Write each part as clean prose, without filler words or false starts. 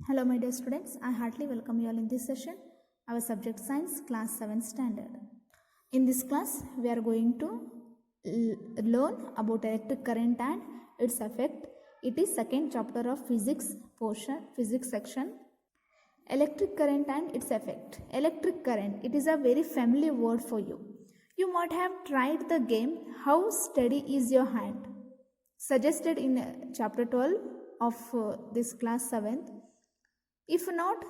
Hello my dear students, I heartily welcome you all in this session, our subject science class 7 standard. In this class, we are going to learn about electric current and its effect. It is second chapter of physics portion, physics section. Electric current and its effect. Electric current, it is a very familiar word for you. You might have tried the game How Steady Is Your Hand, suggested in chapter 12 of this class 7th. If not,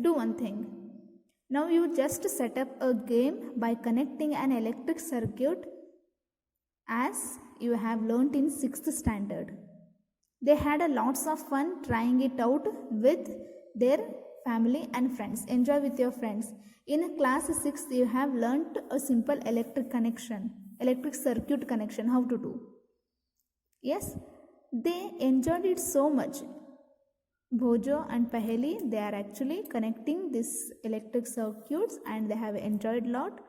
do one thing. Now you just set up a game by connecting an electric circuit as you have learnt in 6th standard. They had a lots of fun trying it out with their family and friends. Enjoy with your friends. In class 6, you have learnt a simple electric circuit connection, how to do. Yes, they enjoyed it so much. Bhojo and Paheli, they are actually connecting these electric circuits and they have enjoyed a lot.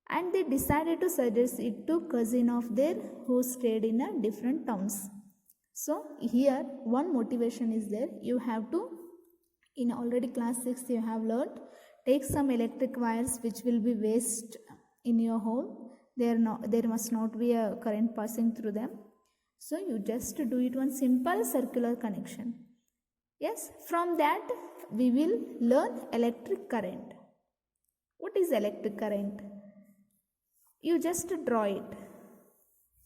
And they decided to suggest it to cousin of their who stayed in a different towns. So here one motivation is there. You have to, in already class 6 you have learned, take some electric wires which will be waste in your home. There must not be a current passing through them. So you just do it one simple circular connection. Yes, from that we will learn electric current. What is electric current? You just draw it.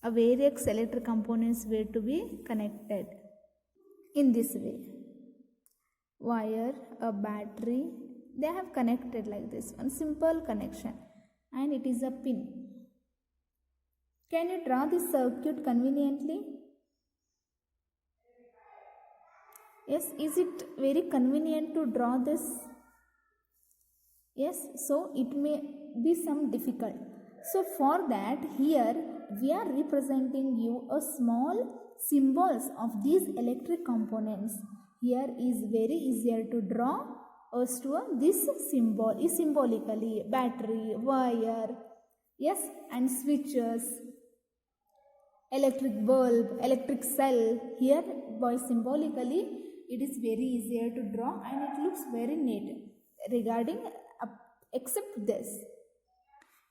A various electric components were to be connected in this way. Wire, a battery, they have connected like this. One simple connection and it is a pin. Can you draw this circuit conveniently? Yes, is it very convenient to draw this? Yes, so it may be some difficult. So for that, here we are representing you a small symbols of these electric components. Here is very easier to draw as to this symbol is symbolically battery, wire, yes, and switches, electric bulb, electric cell. Here by symbolically it is very easier to draw and it looks very neat regarding except this.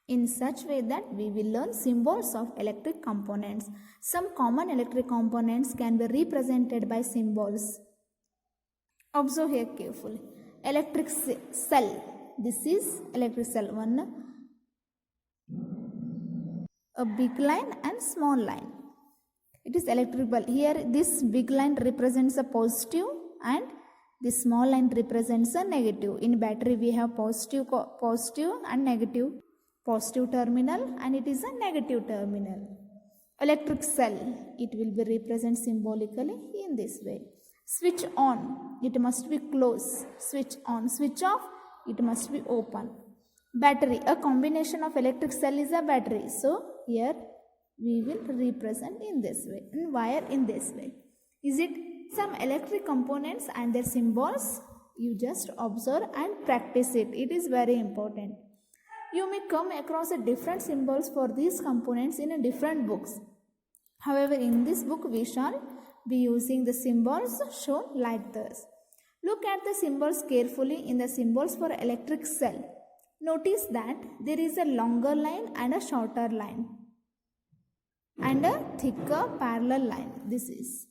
In such way that we will learn symbols of electric components. Some common electric components can be represented by symbols. Observe here carefully. Electric cell. This is electric cell. One, a big line and small line. It is electric bulb. Here this big line represents a positive and this small line represents a negative. In battery we have positive and negative. Positive terminal and it is a negative terminal. Electric cell, it will be represented symbolically in this way. Switch on, it must be closed. Switch on. Switch off, it must be open. Battery, a combination of electric cell is a battery. So here we will represent in this way and wire in this way. Is it some electric components and their symbols? You just observe and practice it. It is very important. You may come across a different symbols for these components in a different books. However, in this book we shall be using the symbols shown like this. Look at the symbols carefully in the symbols for electric cell. Notice that there is a longer line and a shorter line and a thicker parallel line. This is.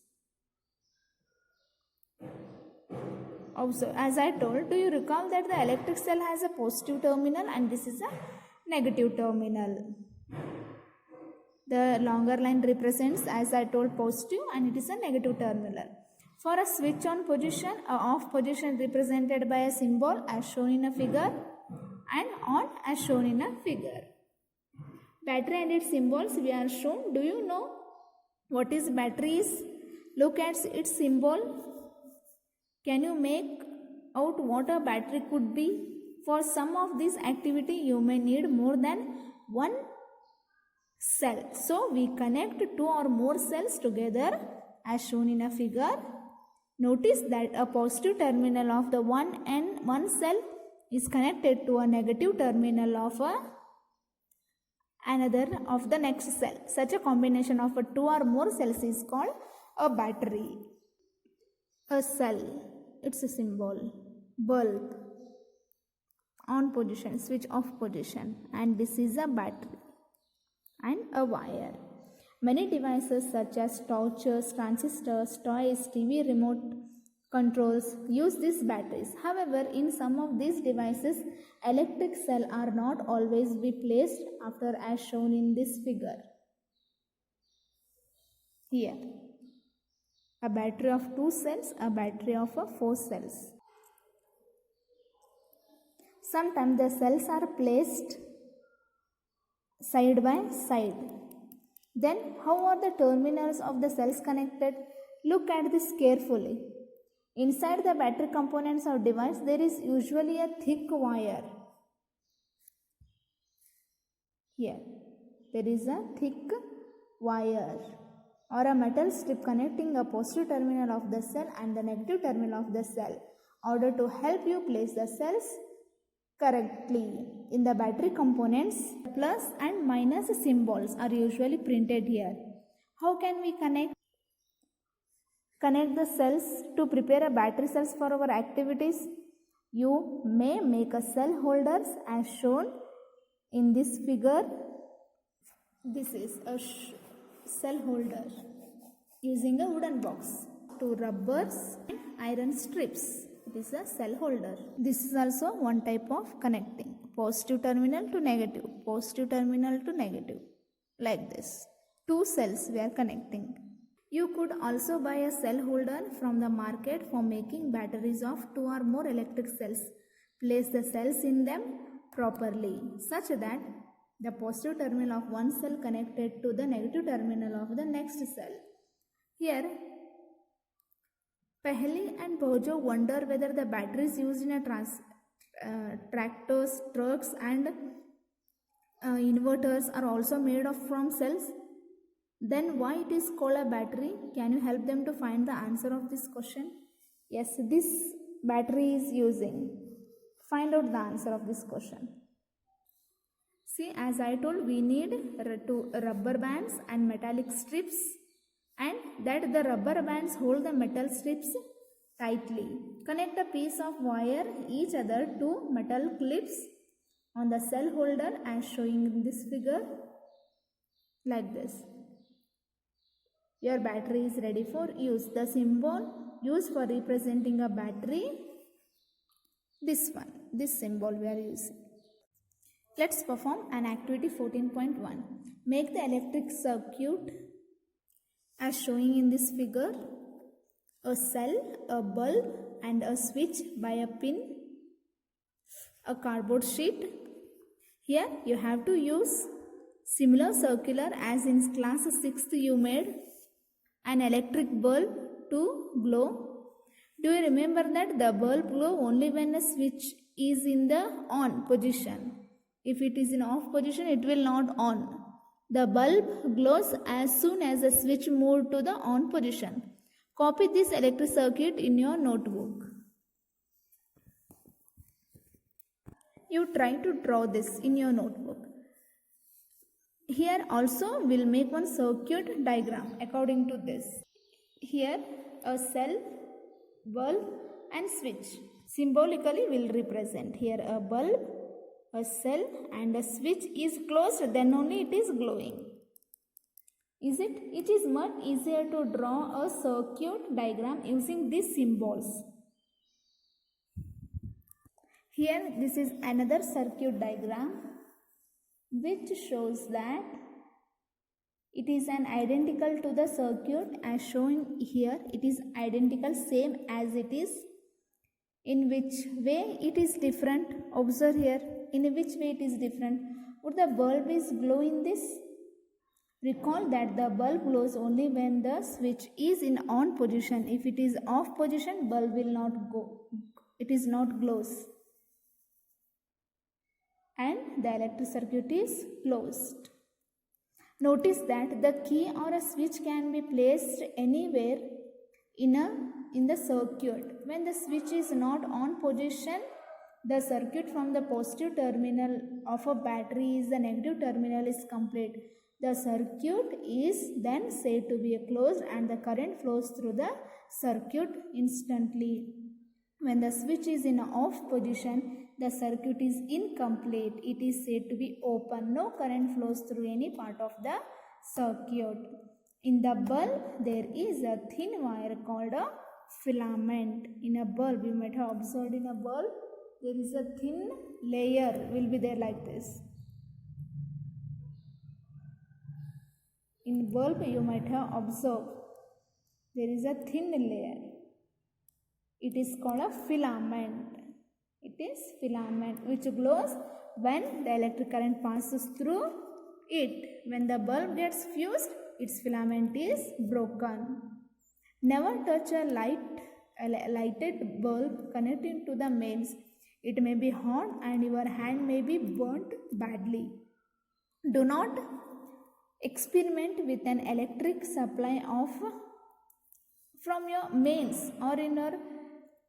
Also, as I told, do you recall that the electric cell has a positive terminal and this is a negative terminal? The longer line represents, as I told, positive and it is a negative terminal. For a switch on position, a off position represented by a symbol as shown in a figure and on as shown in a figure. Battery and its symbols we are shown. Do you know what is battery is? Look at its symbol. Can you make out what a battery could be? For some of this activity you may need more than one cell. So we connect two or more cells together as shown in a figure. Notice that a positive terminal of the one cell is connected to a negative terminal of another of the next cell. Such a combination of two or more cells is called a battery. A cell, it's a symbol. Bulb, on position, switch off position, and this is a battery and a wire. Many devices such as torches, transistors, toys, TV remote controls use these batteries. However, in some of these devices, electric cell are not always be placed after as shown in this figure. Here, a battery of 2 cells, a battery of 4 cells. Sometimes the cells are placed side by side. Then how are the terminals of the cells connected? Look at this carefully. Inside the battery components of device, there is usually a thick wire. Here, there is a thick wire or a metal strip connecting a positive terminal of the cell and the negative terminal of the cell in order to help you place the cells correctly. In the battery components, plus and minus symbols are usually printed here. How can we connect the cells to prepare a battery cells for our activities? You may make a cell holders as shown in this figure. This is a cell holder using a wooden box, 2 rubbers and iron strips. It is a cell holder. This is also one type of connecting. Positive terminal to negative, positive terminal to negative. Like this. 2 cells we are connecting. You could also buy a cell holder from the market for making batteries of 2 or more electric cells. Place the cells in them properly such that the positive terminal of one cell connected to the negative terminal of the next cell. Here, Paheli and Bojo wonder whether the batteries used in a tractors, trucks and inverters are also made of from cells. Then why it is called a battery? Can you help them to find the answer of this question? Yes, this battery is using. Find out the answer of this question. See, as I told, we need 2 rubber bands and metallic strips, and that the rubber bands hold the metal strips tightly. Connect a piece of wire each other to metal clips on the cell holder as showing in this figure, like this. Your battery is ready for use. The symbol used for representing a battery, this one, this symbol we are using. Let's perform an activity 14.1. Make the electric circuit as showing in this figure. A cell, a bulb and a switch by a pin, a cardboard sheet. Here you have to use similar circular as in class 6th you made an electric bulb to glow. Do you remember that the bulb glow only when the switch is in the on position? If it is in off position, it will not on. The bulb glows as soon as the switch moved to the on position. Copy this electric circuit in your notebook. You try to draw this in your notebook. Here also we'll make one circuit diagram according to this. Here a cell, bulb and switch. Symbolically we'll represent. Here a bulb, a cell and a switch is closed, then only it is glowing. Is it? It is much easier to draw a circuit diagram using these symbols. Here this is another circuit diagram which shows that it is an identical to the circuit as shown here. It is identical, same as it is. In which way it is different? Observe here. In which way it is different? Would the bulb is glow in this? Recall that the bulb glows only when the switch is in on position. If it is off position, bulb will not go. It is not glows. And the electric circuit is closed. Notice that the key or a switch can be placed anywhere in the circuit. When the switch is not on position, the circuit from the positive terminal of a battery is the negative terminal is complete. The circuit is then said to be closed and the current flows through the circuit instantly. When the switch is in off position, the circuit is incomplete. It is said to be open. No current flows through any part of the circuit. In the bulb, there is a thin wire called a filament. In a bulb, you might have observed in a bulb, there is a thin layer will be there like this. In bulb, you might have observed there is a thin layer. It is called a filament. It is filament which glows when the electric current passes through it. When the bulb gets fused, its filament is broken. Never touch a lighted bulb connected to the mains. It may be hot and your hand may be burnt badly. Do not experiment with an electric supply from your mains or in your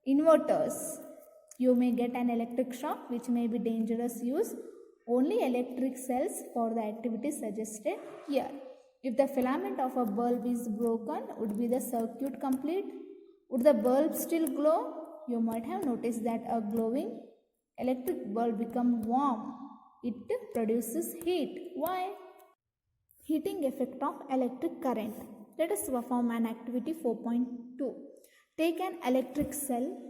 inverters. You may get an electric shock which may be dangerous. Use only electric cells for the activity suggested here. If the filament of a bulb is broken, would be the circuit complete? Would the bulb still glow? You might have noticed that a glowing electric bulb becomes warm. It produces heat. Why? Heating effect of electric current. Let us perform an activity 4.2. Take an electric cell.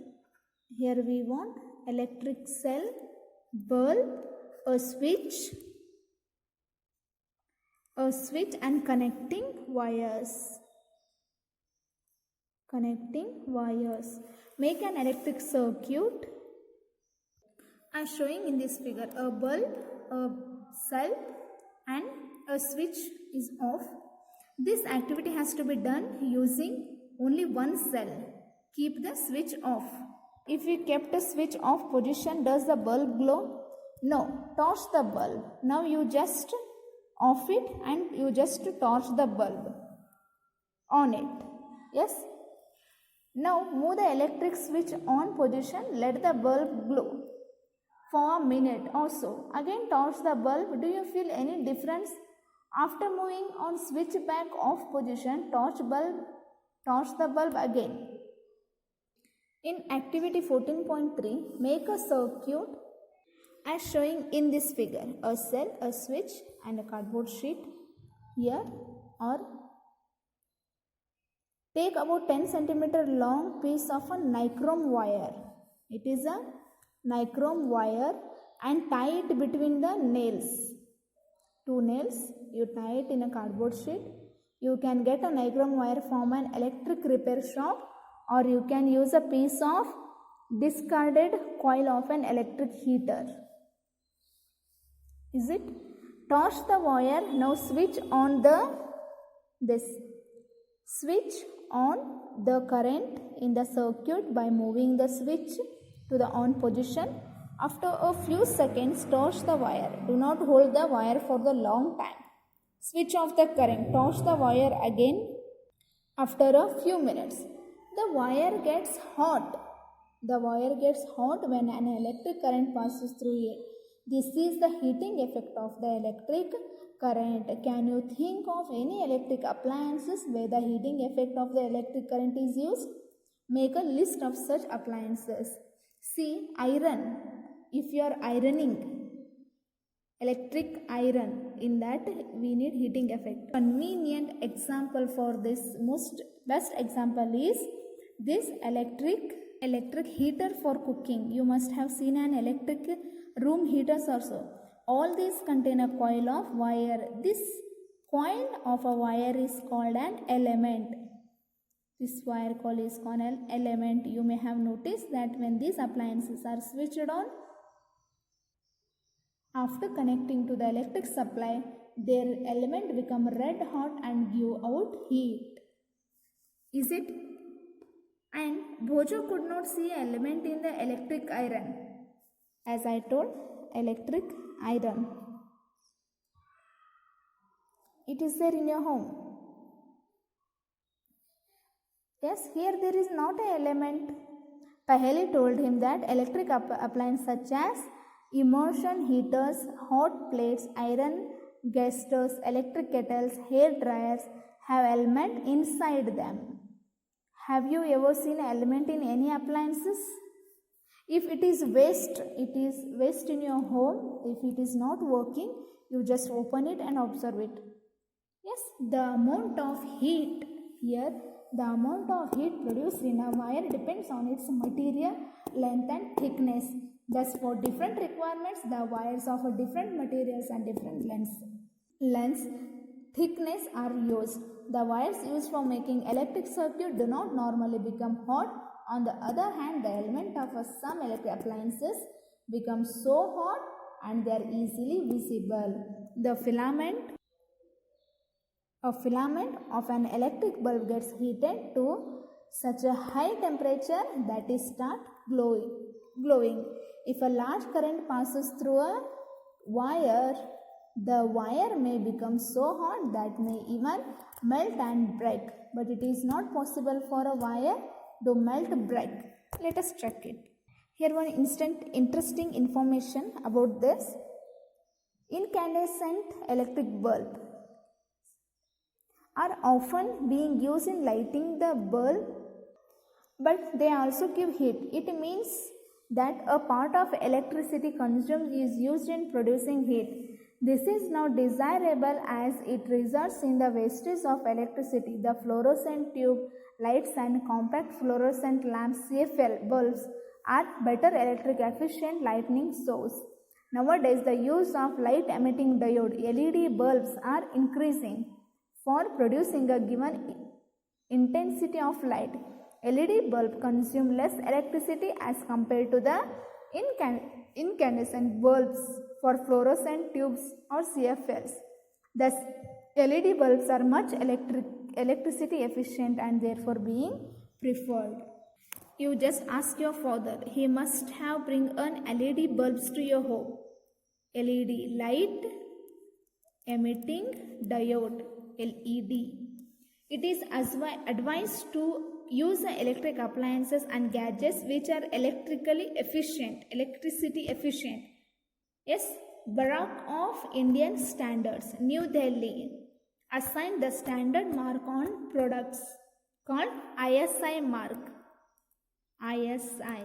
Here we want electric cell, bulb, a switch and connecting wires. Make an electric circuit as showing in this figure. A bulb, a cell and a switch is off. This activity has to be done using only one cell. Keep the switch off. If you kept a switch off position, does the bulb glow? No. Torch the bulb. Now you just off it and you just torch the bulb on it. Yes? Now move the electric switch on position. Let the bulb glow for a minute or so. Again torch the bulb. Do you feel any difference? After moving on switch back off position, torch the bulb again. In activity 14.3, make a circuit as showing in this figure. A cell, a switch and a cardboard sheet here, or take about 10 cm long piece of a nichrome wire. It is a nichrome wire and tie it between the nails. 2 nails, you tie it in a cardboard sheet. You can get a nichrome wire from an electric repair shop, or you can use a piece of discarded coil of an electric heater. Is it? Torch the wire. Now switch on switch on the current in the circuit by moving the switch to the on position. After a few seconds, torch the wire. Do not hold the wire for the long time. Switch off the current. Torch the wire again after a few minutes. The wire gets hot. The wire gets hot when an electric current passes through it. This is the heating effect of the electric current. Can you think of any electric appliances where the heating effect of the electric current is used? Make a list of such appliances. See, iron. If you are ironing, electric iron, in that we need heating effect. Convenient example for this, best example is this electric heater for cooking. You must have seen an electric room heaters also. All these contain a coil of wire. This coil of a wire is called an element. This wire coil is called an element. You may have noticed that when these appliances are switched on, after connecting to the electric supply, their element become red hot and give out heat. Is it? And Bhojo could not see an element in the electric iron. As I told, electric iron. It is there in your home. Yes, here there is not an element. Paheli told him that electric appliances such as immersion heaters, hot plates, iron gas stoves, electric kettles, hair dryers have element inside them. Have you ever seen an element in any appliances? If it is waste in your home. If it is not working, you just open it and observe it. Yes, the amount of heat here, the amount of heat produced in a wire depends on its material, length and thickness. Thus, for different requirements, the wires of different materials and different lengths, thickness are used. The wires used for making electric circuit do not normally become hot. On the other hand, the element of some electric appliances become so hot and they are easily visible. The filament of an electric bulb gets heated to such a high temperature that it starts glowing. If a large current passes through a wire, the wire may become so hot that may even melt and break. But it is not possible for a wire to melt break. Let us check it. Here one interesting information about this. Incandescent electric bulb are often being used in lighting the bulb, but they also give heat. It means that a part of electricity consumed is used in producing heat. This is not desirable as it results in the wastage of electricity. The fluorescent tube lights and compact fluorescent lamps CFL bulbs are better electric efficient lighting source. Nowadays, the use of light emitting diode LED bulbs are increasing for producing a given intensity of light. LED bulb consume less electricity as compared to the incandescent bulbs for fluorescent tubes or CFLs. Thus, LED bulbs are much electricity efficient and therefore being preferred. You just ask your father, he must have bring an LED bulbs to your home. LED, light emitting diode, LED. It is advised to use electric appliances and gadgets which are electricity efficient. Yes, Bureau of Indian Standards, New Delhi, assigned the standard mark on products called ISI mark. ISI.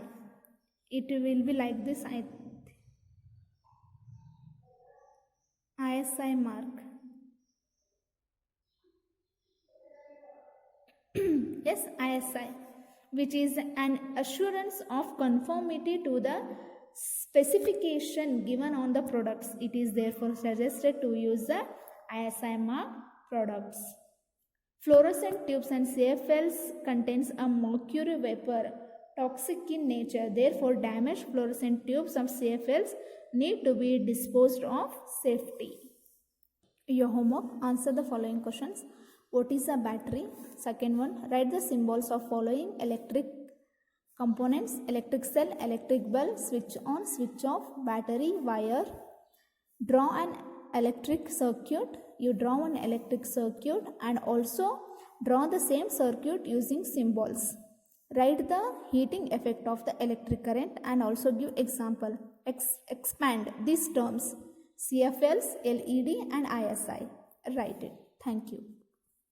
It will be like this. ISI mark. Yes, ISI, which is an assurance of conformity to the specification given on the products. It is therefore suggested to use the ISI mark products. Fluorescent tubes and CFLs contains a mercury vapor, toxic in nature. Therefore, damaged fluorescent tubes of CFLs need to be disposed of safely. Your homework, answer the following questions. What is a battery? Second one, write the symbols of following electric components: electric cell, electric bulb, switch on, switch off, battery, wire. Draw an electric circuit. You draw an electric circuit and also draw the same circuit using symbols. Write the heating effect of the electric current and also give example. Expand these terms: CFLs, LED and ISI. Write it. Thank you.